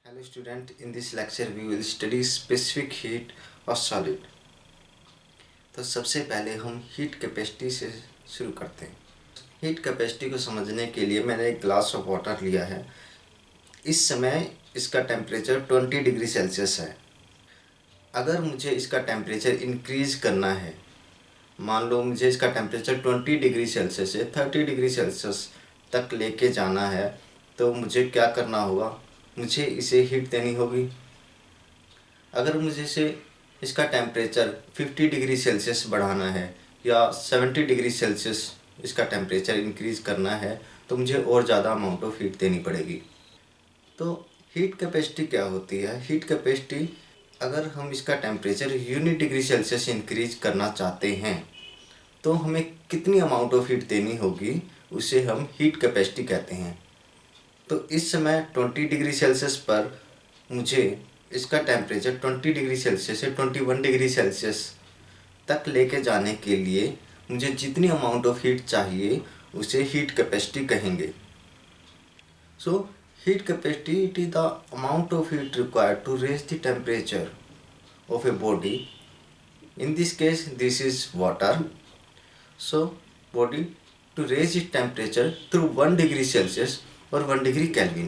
Hello student, in this lecture we will study specific heat of solid। तो सबसे पहले हम हीट कैपेसिटी से शुरू करते हैं। हीट कैपेसिटी को समझने के लिए मैंने एक ग्लास ऑफ वाटर लिया है। इस समय इसका टेम्परेचर 20 डिग्री सेल्सियस है। अगर मुझे इसका टेम्परेचर इंक्रीज़ करना है, मान लो मुझे इसका टेम्परेचर 20 डिग्री सेल्सियस से 30 डिग्री सेल्सियस तक लेके जाना है, तो मुझे क्या करना होगा? मुझे इसे हीट देनी होगी। अगर मुझे इसे इसका टेम्परेचर 50 डिग्री सेल्सियस बढ़ाना है या 70 डिग्री सेल्सियस इसका टेम्परेचर इंक्रीज़ करना है, तो मुझे और ज़्यादा अमाउंट ऑफ हीट देनी पड़ेगी। तो हीट कैपेसिटी क्या होती है? हीट कैपेसिटी, अगर हम इसका temperature unit degree Celsius increase करना चाहते हैं तो हमें कितनी अमाउंट ऑफ हीट देनी होगी, उसे हम हीट कैपेसिटी कहते हैं। तो इस समय 20 डिग्री सेल्सियस पर मुझे इसका टेम्परेचर 20 डिग्री सेल्सियस से 21 डिग्री सेल्सियस तक लेके जाने के लिए मुझे जितनी अमाउंट ऑफ हीट चाहिए उसे हीट कैपेसिटी कहेंगे। So heat capacity, it is the amount of heat required to raise the temperature of a body. In this case this is water. So body to raise its temperature through 1 degree Celsius और 1 degree Kelvin.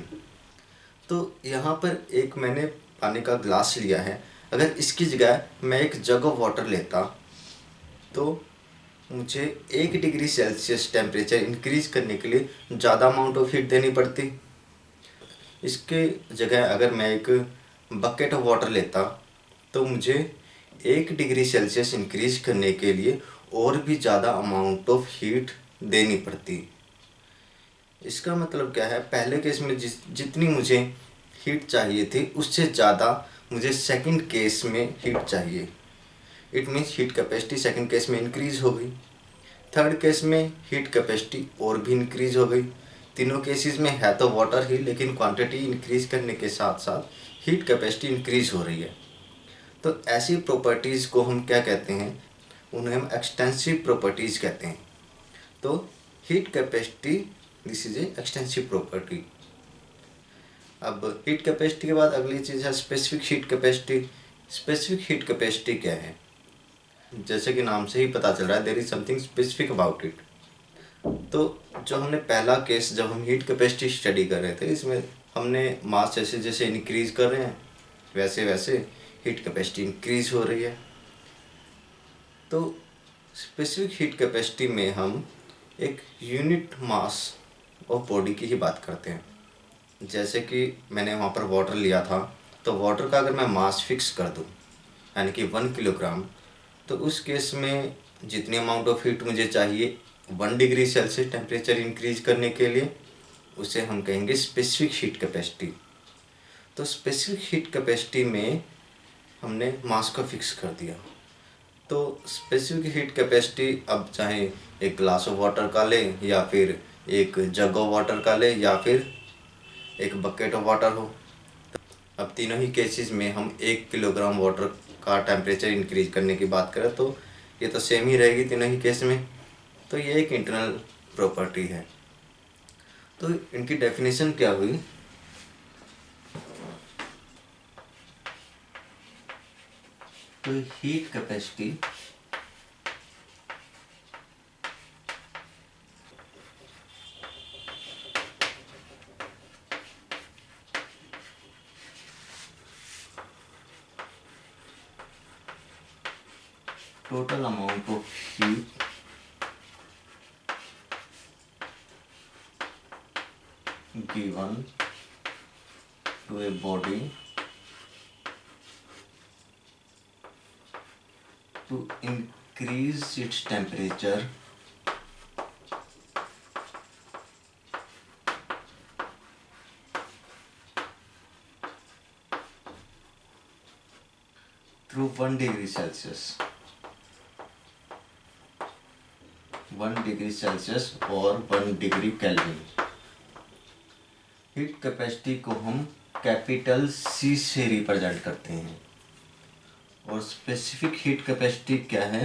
तो यहाँ पर एक मैंने पानी का glass लिया है। अगर इसकी जगह मैं एक जग ऑफ वाटर लेता तो मुझे 1 डिग्री सेल्सियस टेम्परेचर इंक्रीज करने के लिए ज़्यादा अमाउंट ऑफ हीट देनी पड़ती। इसके जगह अगर मैं एक बकेट ऑफ वाटर लेता तो मुझे 1 डिग्री सेल्सियस इंक्रीज करने के लिए और भी ज़्यादा अमाउंट ऑफ हीट देनी पड़ती। इसका मतलब क्या है? पहले केस में जितनी मुझे हीट चाहिए थी उससे ज़्यादा मुझे सेकंड केस में हीट चाहिए। It means heat capacity second case में इंक्रीज हो गई। थर्ड केस में हीट कैपेसिटी और भी इंक्रीज हो गई। तीनों केसेस में है तो वाटर ही, लेकिन क्वांटिटी इंक्रीज करने के साथ साथ हीट कैपेसिटी इंक्रीज हो रही है। तो ऐसी प्रॉपर्टीज़ को हम क्या कहते हैं? उन्हें हम एक्सटेंसिव प्रॉपर्टीज़ कहते हैं। तो heat capacity, this is a extensive property. अब हीट कैपेसिटी के बाद अगली चीज़ है specific heat capacity. Specific heat capacity क्या है? जैसे कि नाम से ही पता चल रहा है, there is something specific about it. तो जो हमने पहला केस, जब हम हीट कैपेसिटी स्टडी कर रहे थे, इसमें हमने मास जैसे जैसे इंक्रीज कर रहे हैं वैसे वैसे हीट कैपेसिटी इंक्रीज हो रही है। तो स्पेसिफिक हीट कैपेसिटी में हम एक यूनिट मास ऑफ बॉडी की ही बात करते हैं। जैसे कि मैंने वहाँ पर वाटर लिया था, तो वाटर का अगर मैं मास फिक्स कर दूँ यानी कि 1 किलोग्राम, तो उस केस में जितनी अमाउंट ऑफ हीट मुझे चाहिए 1 डिग्री सेल्सियस टेम्परेचर इंक्रीज करने के लिए, उसे हम कहेंगे स्पेसिफिक हीट कैपेसिटी। तो स्पेसिफिक हीट कैपेसिटी में हमने मास को फिक्स कर दिया। तो स्पेसिफिक हीट कैपेसिटी, अब चाहे एक ग्लास ऑफ वाटर का लें या फिर एक जग ऑफ वाटर का लें या फिर एक बकेट ऑफ वाटर हो, अब तीनों ही केसेस में हम 1 किलोग्राम वाटर का टेम्परेचर इंक्रीज करने की बात करें तो ये तो सेम ही रहेगी तीनों ही केस में। तो ये एक इंटरनल प्रॉपर्टी है। तो इनकी डेफिनेशन क्या हुई? तो heat capacity total amount of heat given to a body to increase its temperature through 1 degree Celsius, 1 degree Celsius और 1 डिग्री केल्विन। हीट कैपेसिटी को हम कैपिटल सी से रिप्रेजेंट करते हैं। और स्पेसिफिक हीट कैपेसिटी क्या है?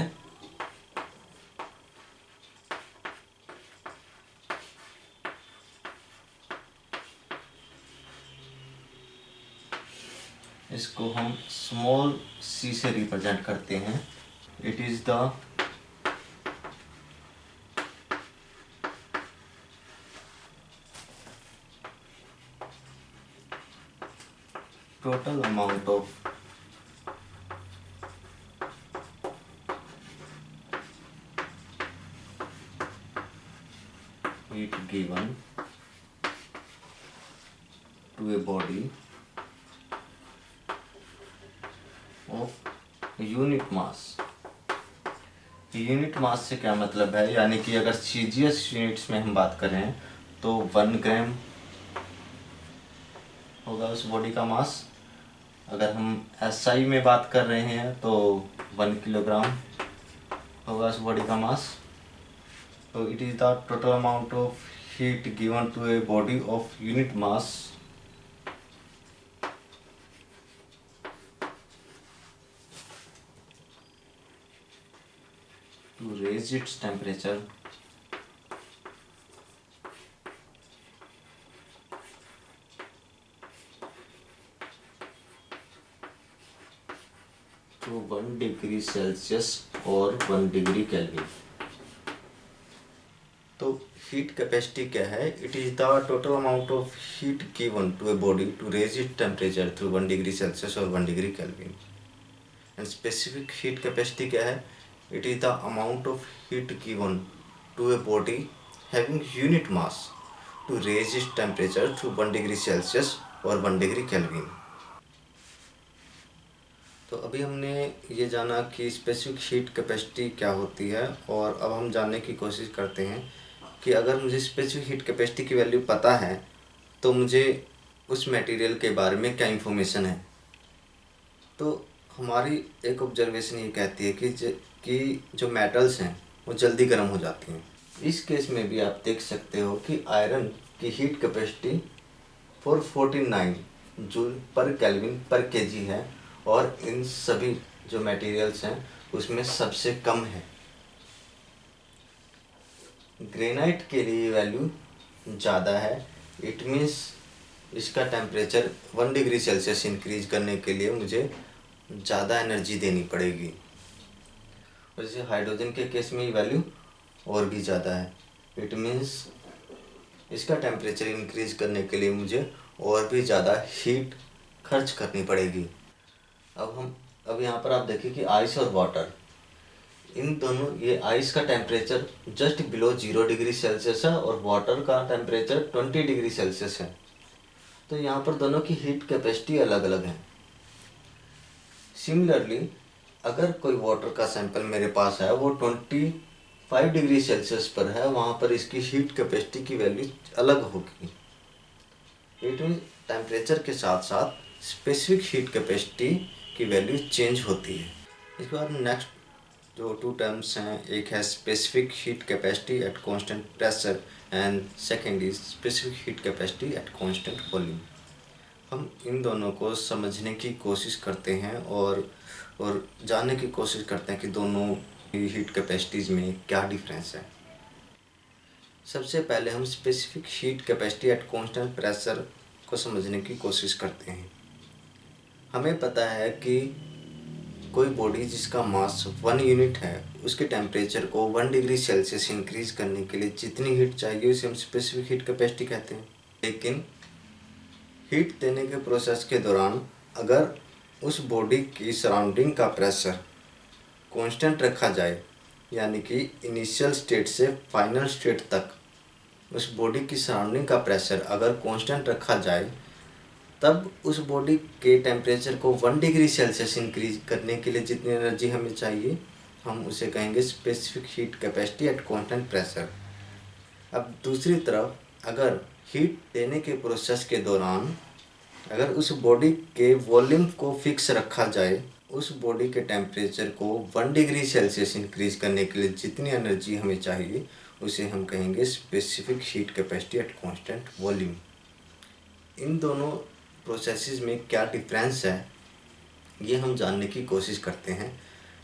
C से रिप्रेजेंट करते हैं। It is the total amount of heat given to a body of unit mass. Unit mass से क्या मतलब है, यानी कि अगर सीजीएस यूनिट्स में हम बात करें तो 1 ग्राम होगा उस बॉडी का मास। अगर हम एसआई में बात कर रहे हैं तो 1 किलोग्राम होगा उस बॉडी का मास। तो it is the total amount of heat given to a body of unit mass to raise its temperature to 1 degree Celsius और 1 डिग्री केल्विन। तो हीट कैपेसिटी क्या है? It is the total amount of heat given to a body to raise it temperature through 1 degree Celsius और 1 degree Kelvin. And specific heat capacity क्या है? It is the amount of heat given to a body having unit mass to raise its temperature to 1 degree Celsius और 1 degree Kelvin. तो अभी हमने ये जाना कि स्पेसिफिक हीट कैपेसिटी क्या होती है, और अब हम जानने की कोशिश करते हैं कि अगर मुझे स्पेसिफिक हीट कैपेसिटी की वैल्यू पता है तो मुझे उस मटेरियल के बारे में क्या इन्फॉर्मेशन है। तो हमारी एक ऑब्जर्वेशन ये कहती है कि जो मेटल्स हैं वो जल्दी गर्म हो जाती हैं। इस केस में भी आप देख सकते हो कि आयरन की हीट कैपेसिटी 449 जूल पर केल्विन पर केजी है, और इन सभी जो मटेरियल्स हैं उसमें सबसे कम है। ग्रेनाइट के लिए वैल्यू ज़्यादा है। इट मीन्स इसका टेम्परेचर 1 डिग्री सेल्सियस इंक्रीज करने के लिए मुझे ज़्यादा एनर्जी देनी पड़ेगी। जैसे हाइड्रोजन के केस में ये वैल्यू और भी ज़्यादा है। इट मीन्स इसका टेम्परेचर इंक्रीज करने के लिए मुझे और भी ज़्यादा हीट खर्च करनी पड़ेगी। अब यहाँ पर आप देखिए कि आइस और वाटर, इन दोनों, ये आइस का temperature just below 0 degree Celsius है और वाटर का टेम्परेचर 20 डिग्री सेल्सियस है। तो यहाँ पर दोनों की हीट कैपेसिटी अलग अलग है। सिमिलरली अगर कोई वाटर का सैंपल मेरे पास है वो 25 डिग्री सेल्सियस पर है, वहाँ पर इसकी हीट कैपेसिटी की वैल्यू अलग होगी। इट मीन टेम्परेचर के साथ साथ स्पेसिफिक हीट कैपेसिटी की वैल्यू चेंज होती है। इसके बाद नेक्स्ट जो 2 टर्म्स हैं, एक है specific heat capacity at constant pressure and second is specific heat capacity at constant volume. हम इन दोनों को समझने की कोशिश करते हैं और जानने की कोशिश करते हैं कि दोनों हीट कैपेसिटीज़ में क्या डिफरेंस है। सबसे पहले हम specific heat capacity at constant pressure को समझने की कोशिश करते हैं। हमें पता है कि कोई बॉडी जिसका मास 1 यूनिट है उसके टेम्परेचर को 1 डिग्री सेल्सियस इंक्रीज करने के लिए जितनी हीट चाहिए उसे हम स्पेसिफिक हीट कैपेसिटी कहते हैं। लेकिन हीट देने के प्रोसेस के दौरान अगर उस बॉडी की सराउंडिंग का प्रेशर कांस्टेंट रखा जाए, यानी कि इनिशियल स्टेट से फाइनल स्टेट तक उस बॉडी की सराउंडिंग का प्रेशर अगर कांस्टेंट रखा जाए, तब उस बॉडी के टेम्परेचर को 1 डिग्री सेल्सियस इंक्रीज करने के लिए जितनी एनर्जी हमें चाहिए हम उसे कहेंगे specific heat capacity at constant pressure. अब दूसरी तरफ अगर हीट देने के प्रोसेस के दौरान अगर उस बॉडी के वॉल्यूम को फिक्स रखा जाए, उस बॉडी के टेम्परेचर को 1 डिग्री सेल्सियस इंक्रीज करने के लिए जितनी एनर्जी हमें चाहिए उसे हम कहेंगे specific heat capacity at constant volume. इन दोनों प्रोसेसेस में क्या डिफरेंस है ये हम जानने की कोशिश करते हैं।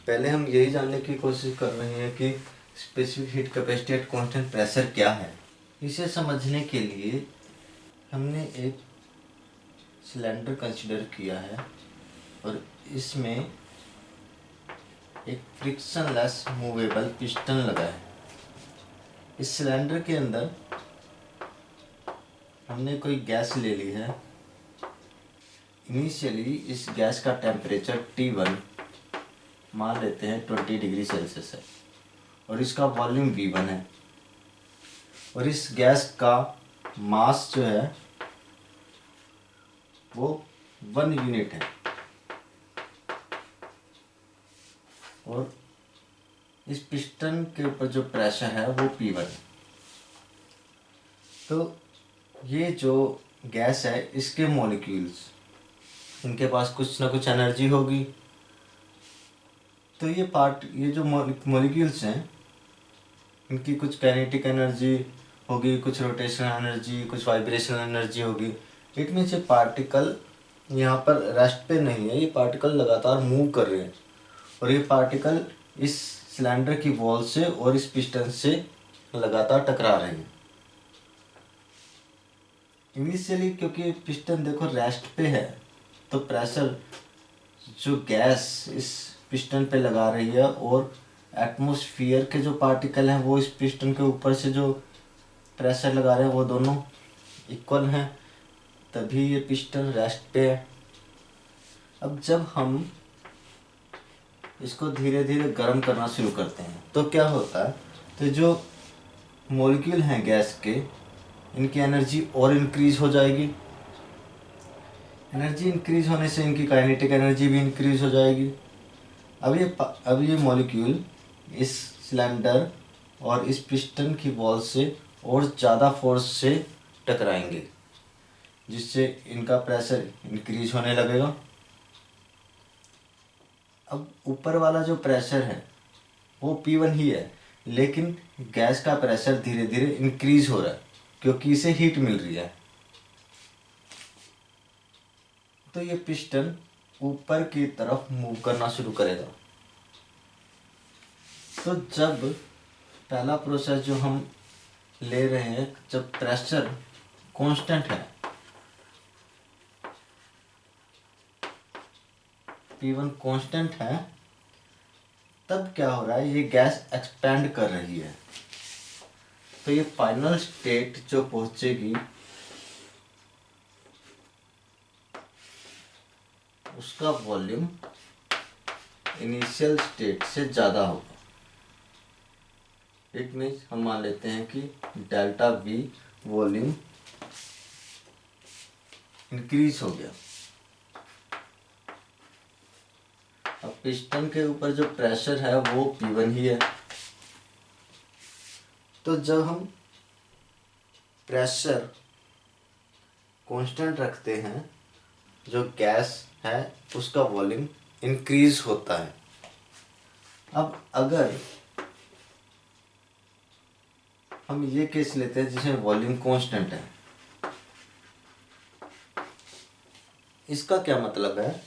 पहले हम यही जानने की कोशिश कर रहे हैं कि specific heat capacity at constant pressure क्या है। इसे समझने के लिए हमने एक सिलेंडर कंसीडर किया है और इसमें एक फ्रिक्शनलेस मूवेबल पिस्टन लगा है। इस सिलेंडर के अंदर हमने कोई गैस ले ली है। इनिशियली इस गैस का टेम्परेचर T1 मान लेते हैं 20 डिग्री सेल्सियस है और इसका वॉल्यूम V1 है और इस गैस का मास जो है वो 1 यूनिट है और इस पिस्टन के ऊपर जो प्रेशर है वो P1 है। तो ये जो गैस है इसके मॉलिक्यूल्स, इनके पास कुछ ना कुछ एनर्जी होगी। तो ये जो मॉलिक्यूल्स हैं इनकी कुछ काइनेटिक एनर्जी होगी, कुछ रोटेशनल एनर्जी, कुछ वाइब्रेशनल एनर्जी होगी। इट मीन्स ये पार्टिकल यहाँ पर रेस्ट पे नहीं है, ये पार्टिकल लगातार मूव कर रहे हैं और ये पार्टिकल इस सिलेंडर की वॉल से और इस पिस्टन से लगातार टकरा रहे हैं। इनिशियली क्योंकि पिस्टन देखो रेस्ट पे है तो प्रेशर जो गैस इस पिस्टन पे लगा रही है और एटमॉस्फेयर के जो पार्टिकल हैं वो इस पिस्टन के ऊपर से जो प्रेशर लगा रहे हैं वो दोनों इक्वल हैं, तभी ये पिस्टन रेस्ट पे है। अब जब हम इसको धीरे धीरे गर्म करना शुरू करते हैं तो क्या होता है, तो जो मॉलिक्यूल हैं गैस के इनकी एनर्जी और इंक्रीज हो जाएगी। एनर्जी इंक्रीज होने से इनकी काइनेटिक एनर्जी भी इंक्रीज हो जाएगी। अब ये मॉलिक्यूल इस सिलेंडर और इस पिस्टन की वॉल से और ज़्यादा फोर्स से टकराएंगे जिससे इनका प्रेशर इंक्रीज होने लगेगा। अब ऊपर वाला जो प्रेशर है वो P1 ही है, लेकिन गैस का प्रेशर धीरे धीरे इंक्रीज हो रहा है क्योंकि इसे हीट मिल रही है। तो ये पिस्टन ऊपर की तरफ मूव करना शुरू करेगा। तो जब पहला प्रोसेस जो हम ले रहे हैं, जब प्रेशर कांस्टेंट है, P1 कांस्टेंट है, तब क्या हो रहा है, ये गैस एक्सपेंड कर रही है। तो ये फाइनल स्टेट जो पहुंचेगी उसका वॉल्यूम इनिशियल स्टेट से ज़्यादा होगा। इट मीन्स हम मान लेते हैं कि डेल्टा V वॉल्यूम इंक्रीज हो गया। अब पिस्टन के ऊपर जो प्रेशर है वो P1 ही है। तो जब हम प्रेशर कांस्टेंट रखते हैं, जो गैस है उसका वॉल्यूम इंक्रीज होता है। अब अगर हम ये केस लेते हैं जिसमें वॉल्यूम कांस्टेंट है, इसका क्या मतलब है,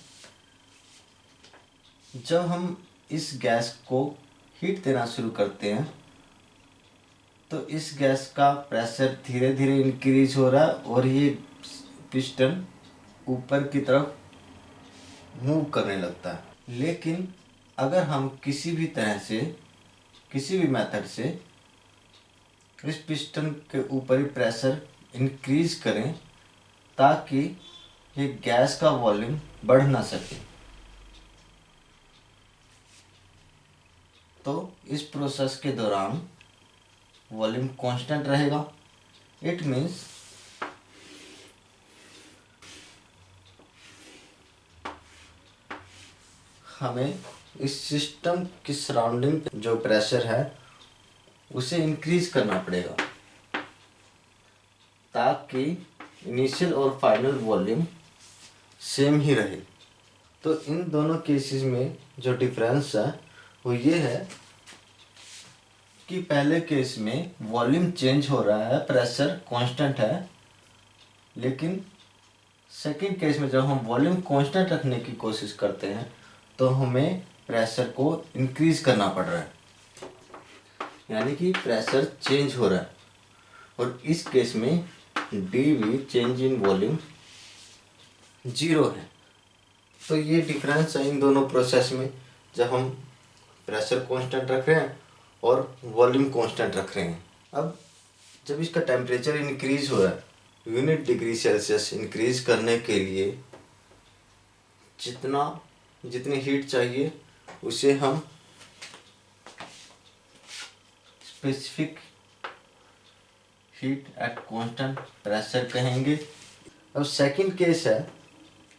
जब हम इस गैस को हीट देना शुरू करते हैं तो इस गैस का प्रेशर धीरे धीरे इंक्रीज हो रहा है और ये पिस्टन ऊपर की तरफ मूव करने लगता है। लेकिन अगर हम किसी भी तरह से, किसी भी मेथड से इस पिस्टन के ऊपर ही प्रेशर इंक्रीज करें ताकि ये गैस का वॉल्यूम बढ़ ना सके, तो इस प्रोसेस के दौरान वॉल्यूम कांस्टेंट रहेगा। इट मीन्स हमें इस सिस्टम की सराउंडिंग जो प्रेशर है उसे इंक्रीज करना पड़ेगा ताकि इनिशियल और फाइनल वॉल्यूम सेम ही रहे। तो इन दोनों केसेस में जो डिफरेंस है वो ये है कि पहले केस में वॉल्यूम चेंज हो रहा है, प्रेशर कांस्टेंट है, लेकिन सेकंड केस में जब हम वॉल्यूम कांस्टेंट रखने की कोशिश करते हैं तो हमें प्रेशर को इंक्रीज करना पड़ रहा है, यानी कि प्रेशर चेंज हो रहा है। और इस केस में dV चेंज इन वॉल्यूम 0 है। तो ये डिफरेंस है इन दोनों प्रोसेस में। जब हम प्रेशर कांस्टेंट रख रहे हैं और वॉल्यूम कांस्टेंट रख रहे हैं। अब जब इसका टेम्परेचर इंक्रीज हो रहा है, यूनिट डिग्री सेल्सियस इंक्रीज करने के लिए जितनी हीट चाहिए उसे हम specific heat at constant pressure कहेंगे। अब सेकंड केस है,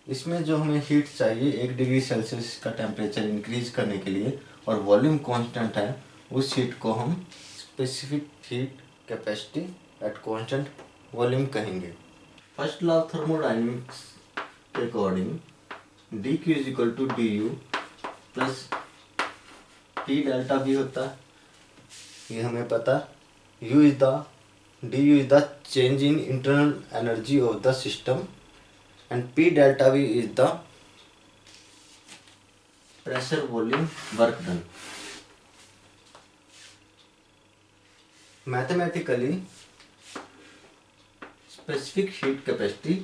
इसमें जो हमें हीट चाहिए 1 डिग्री सेल्सियस का टेम्परेचर इंक्रीज करने के लिए और वॉल्यूम कांस्टेंट है, उस हीट को हम specific heat capacity at constant volume कहेंगे। फर्स्ट लॉ ऑफ थर्मोडायनेमिक्स के according D Q is equal to D U plus T delta भी होता है, ये हमें पता। U is the D U is the change in internal energy of the system and P delta V is the pressure volume work done. Mathematically, specific heat capacity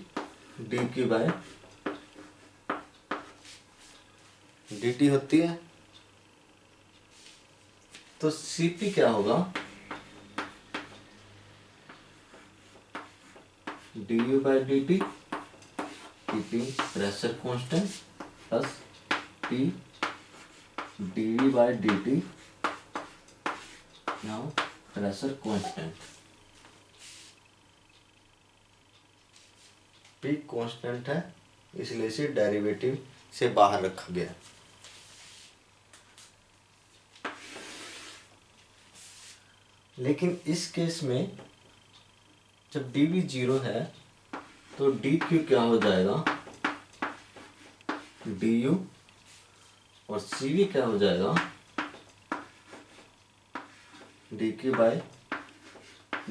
dQ by dt होती है, तो Cp क्या होगा, du by dt keeping pressure constant plus P dV by dt now pressure constant। P constant है इसलिए इसे derivative से बाहर रखा गया। लेकिन इस केस में जब dV 0 है तो dq क्या हो जाएगा, du, और cv क्या हो जाएगा, dq by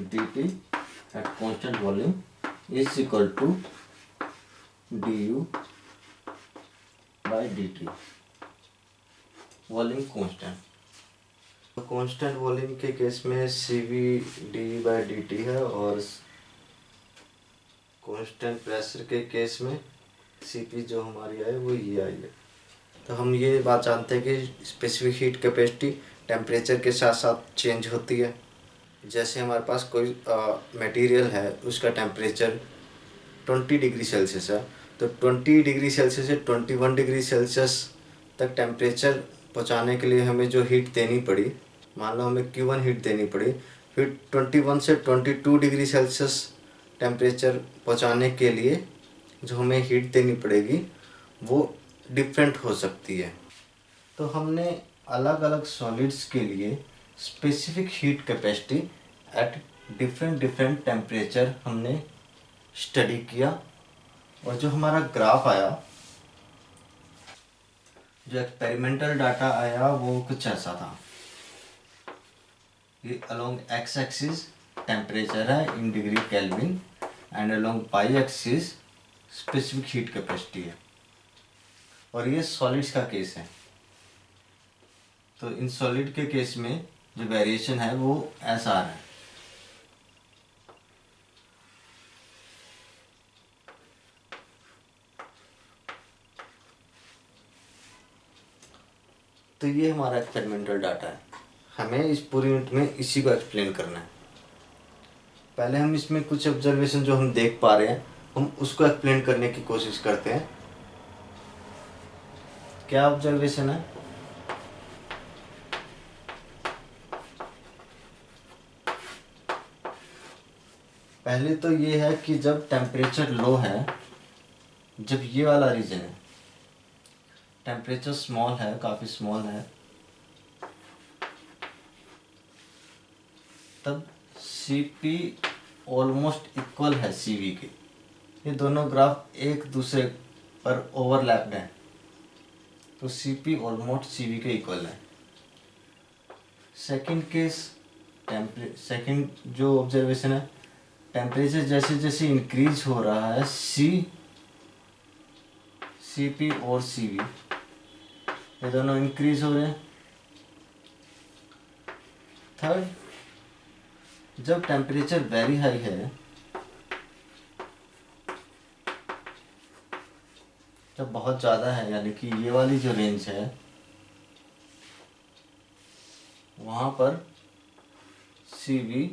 dt at constant volume is equal to du by dt, volume constant. Constant volume के केस में cv dv बाय dt है और कांस्टेंट प्रेशर के केस में Cp जो हमारी आई वो ये आई है। तो हम ये बात जानते हैं कि स्पेसिफिक हीट कैपेसिटी टेम्परेचर के साथ साथ चेंज होती है। जैसे हमारे पास कोई मटेरियल है, उसका टेम्परेचर 20 डिग्री सेल्सियस है, तो 20 डिग्री सेल्सियस से 21 डिग्री सेल्सियस तक टेम्परेचर पहुंचाने के लिए हमें जो हीट देनी पड़ी, मान लो हमें Q1 हीट देनी पड़ी, फिर 21 से 22 डिग्री सेल्सियस टेम्परेचर पहुंचाने के लिए जो हमें हीट देनी पड़ेगी वो डिफरेंट हो सकती है। तो हमने अलग अलग सॉलिड्स के लिए specific heat capacity at different temperature हमने स्टडी किया, और जो हमारा ग्राफ आया, जो एक्सपेरिमेंटल डाटा आया वो कुछ ऐसा था। ये अलोंग एक्स एक्सिस टेम्परेचर है in degree Kelvin and along pi axis specific heat capacity है, और ये सॉलिड्स का केस है। तो इन सॉलिड के केस में जो वेरिएशन है वो ऐसा आ रहा है। तो ये हमारा एक्सपेरिमेंटल डाटा है, हमें इस पूरी यूनिट में इसी को एक्सप्लेन करना है। पहले हम इसमें कुछ ऑब्जर्वेशन जो हम देख पा रहे हैं हम उसको एक्सप्लेन करने की कोशिश करते हैं। क्या ऑब्जर्वेशन है, पहले तो ये है कि जब टेम्परेचर लो है, जब ये वाला रीजन है, टेम्परेचर स्मॉल है, काफ़ी स्मॉल है, तब Cp ऑलमोस्ट इक्वल है Cv के। ये दोनों ग्राफ एक दूसरे पर ओवरलैप्ड हैं, तो Cp ऑलमोस्ट Cv के इक्वल है। सेकंड केस, सेकंड जो ऑब्जर्वेशन है, टेम्परेचर जैसे जैसे इंक्रीज हो रहा है Cp और Cv ये दोनों इंक्रीज हो रहे हैं। थर्ड, जब टेम्परेचर वेरी हाई है, जब बहुत ज़्यादा है, यानी कि ये वाली जो रेंज है वहाँ पर Cv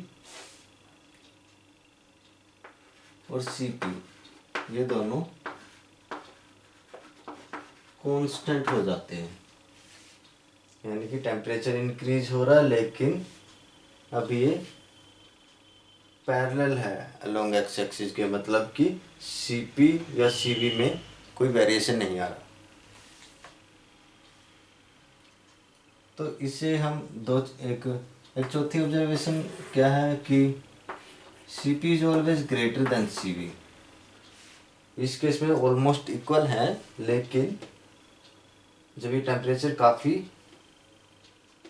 और Cp ये दोनों कांस्टेंट हो जाते हैं, यानी कि टेम्परेचर इंक्रीज हो रहा है लेकिन अब ये पैरेलल है अलोंग एक्स एक्सिस के, मतलब कि Cp या Cv में कोई वेरिएशन नहीं आ रहा। तो इसे हम एक चौथी ऑब्जर्वेशन क्या है कि Cp is always greater than Cv। इस केस में ऑलमोस्ट इक्वल है, लेकिन जब ये टेम्परेचर काफ़ी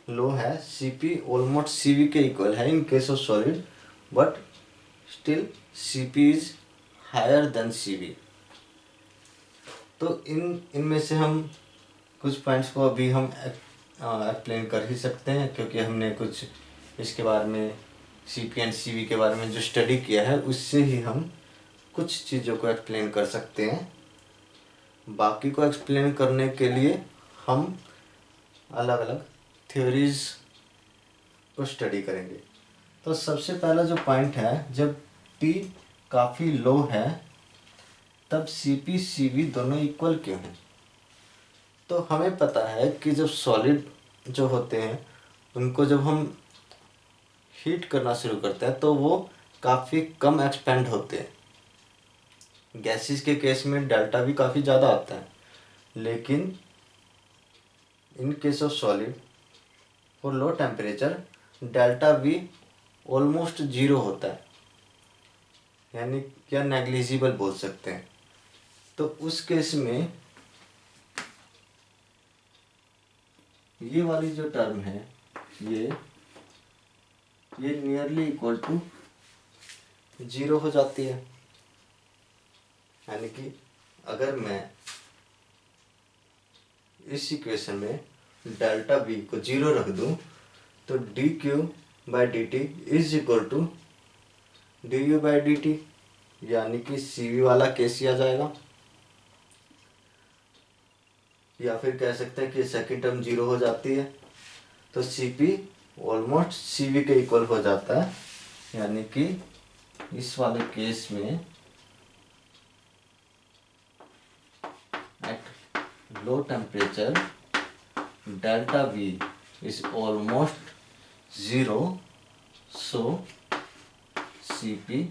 लो है Cp ऑलमोस्ट Cv के इक्वल है in case of solid, but still Cp is higher than Cv। तो इनमें से हम कुछ पॉइंट्स को अभी हम एक्सप्लेन कर ही सकते हैं, क्योंकि हमने कुछ इसके बारे में Cp एंड Cv के बारे में जो स्टडी किया है उससे ही हम कुछ चीज़ों को एक्सप्लेन कर सकते हैं। बाकी को एक्सप्लेन करने के लिए हम अलग अलग थ्योरीज को स्टडी करेंगे। तो सबसे पहला जो पॉइंट है, जब T काफ़ी लो है तब Cp Cv दोनों इक्वल क्यों हैं? तो हमें पता है कि जब सॉलिड जो होते हैं उनको जब हम हीट करना शुरू करते हैं तो वो काफ़ी कम एक्सपेंड होते हैं। गैसेस के केस में डेल्टा भी काफ़ी ज़्यादा आता है, लेकिन इन case of solid for low temperature delta भी ऑलमोस्ट जीरो होता है, यानी क्या नेग्लिजिबल बोल सकते हैं। तो उस केस में ये वाली जो टर्म है ये नियरली इक्वल टू जीरो हो जाती है। यानी कि अगर मैं इस इक्वेशन में डेल्टा बी को जीरो रख दूं तो D Q by D T is equal to D U by D T, यानी कि Cv वाला केस ही आ जाएगा। या फिर कह सकते हैं कि सेकंड टर्म जीरो हो जाती है तो Cp ऑलमोस्ट Cv के इक्वल हो जाता है, यानी कि इस वाले केस में at low temperature delta V is almost zero, so Cp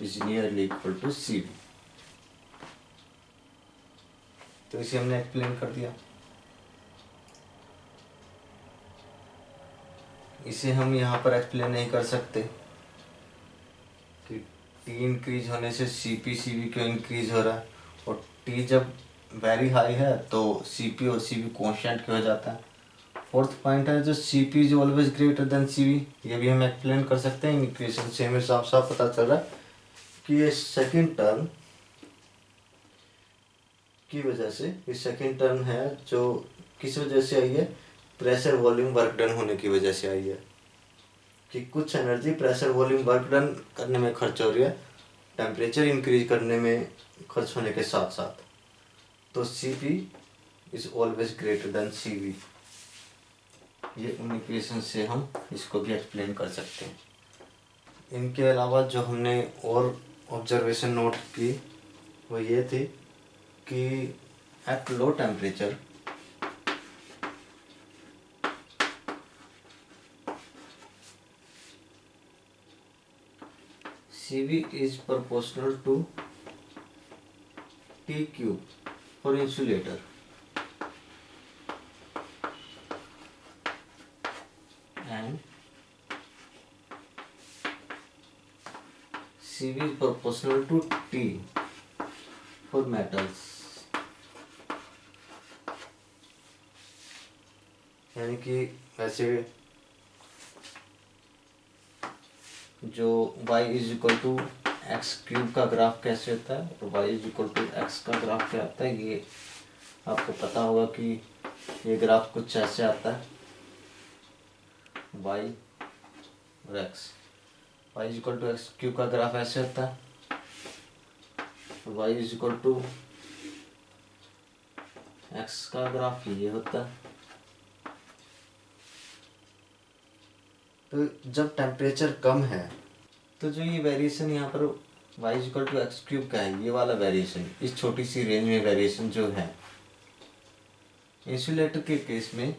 is nearly equal to Cv। तो इसे हमने एक्सप्लेन कर दिया। इसे हम यहाँ पर एक्सप्लेन नहीं कर सकते कि T इंक्रीज होने से Cp Cv क्यों इंक्रीज हो रहा है, और T जब वेरी हाई है तो Cp और Cv कॉन्स्टेंट क्यों हो जाता है। फोर्थ पॉइंट है जो Cp is always greater than Cv, ये भी हम एक्सप्लेन कर सकते हैं। इक्वेशन से हमें साफ साफ पता चल रहा है कि ये सेकंड टर्म की वजह से, ये सेकंड टर्म है जो किस वजह से आई है, प्रेशर वॉल्यूम वर्क डन होने की वजह से आई है, कि कुछ energy pressure volume work done करने में खर्च हो रही है टेम्परेचर इंक्रीज करने में खर्च होने के साथ साथ। तो Cp is always greater than Cv। ये उन इक्वेशन से हम इसको भी एक्सप्लेन कर सकते हैं। इनके अलावा जो हमने और ऑब्जर्वेशन नोट की वो ये थी कि at low temperature Cv is proportional to T cube for insulator, and Cv is proportional to T for metals। यानी कि वैसे जो y is equal to X cube का ग्राफ कैसे होता है और y is equal to X का ग्राफ क्या आता है, ये आपको पता होगा कि ये ग्राफ कुछ ऐसे आता है, y और x। y is equal to X cube का ग्राफ ऐसे होता है, y is equal to X का ग्राफ ये होता है। तो जब टेम्परेचर कम है तो जो ये वेरिएशन यहाँ पर y=x³ का है, ये वाला वेरिएशन, इस छोटी सी रेंज में वेरिएशन जो है इंसुलेटर के केस में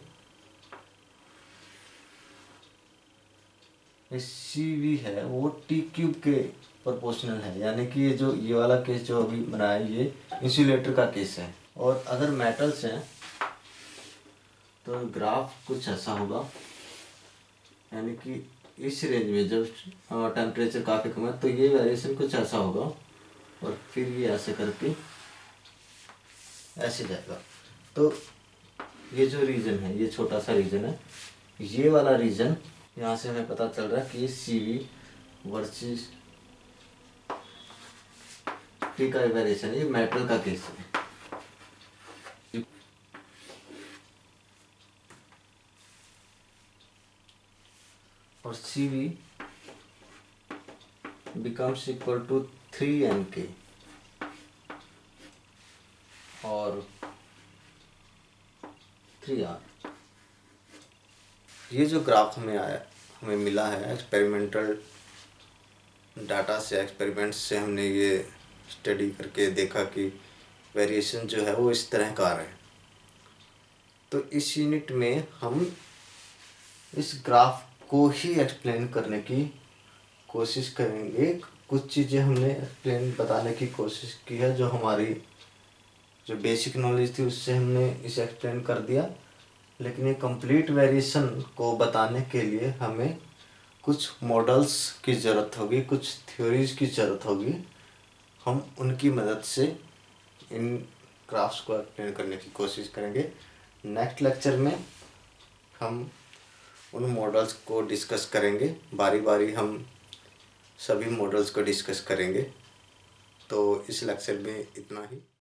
CV है वो T³ के प्रोपोर्शनल है, यानी कि ये वाला केस जो अभी बनाया ये इंसुलेटर का केस है। और अगर मेटल्स हैं तो ग्राफ कुछ ऐसा होगा, यानी कि इस रेंज में जब टेम्परेचर काफ़ी कम है तो ये वेरिएशन कुछ ऐसा होगा, और फिर ये ऐसे करके ऐसे जाएगा। तो ये जो रीजन है, ये छोटा सा रीजन है, ये वाला रीजन यहाँ से हमें पता चल रहा है कि CV वर्सेस T का वेरिएशन, ये मेटल का केस है। और CV becomes equal to 3Nk और 3R। ये जो ग्राफ हमें मिला है एक्सपेरिमेंटल डाटा से, एक्सपेरिमेंट्स से हमने ये स्टडी करके देखा कि वेरिएशन जो है वो इस तरह का आ रहा है। तो इस यूनिट में हम इस ग्राफ को ही एक्सप्लेन करने की कोशिश करेंगे। कुछ चीज़ें हमने एक्सप्लेन बताने की कोशिश की है, जो हमारी जो बेसिक नॉलेज थी उससे हमने इसे एक्सप्लेन कर दिया, लेकिन ये कंप्लीट वेरिएशन को बताने के लिए हमें कुछ मॉडल्स की ज़रूरत होगी, कुछ थ्योरीज की ज़रूरत होगी। हम उनकी मदद से इन ग्राफ्स को एक्सप्लेन करने की कोशिश करेंगे। नेक्स्ट लेक्चर में हम उन मॉडल्स को डिस्कस करेंगे, बारी बारी हम सभी मॉडल्स को डिस्कस करेंगे। तो इस लेक्चर में इतना ही।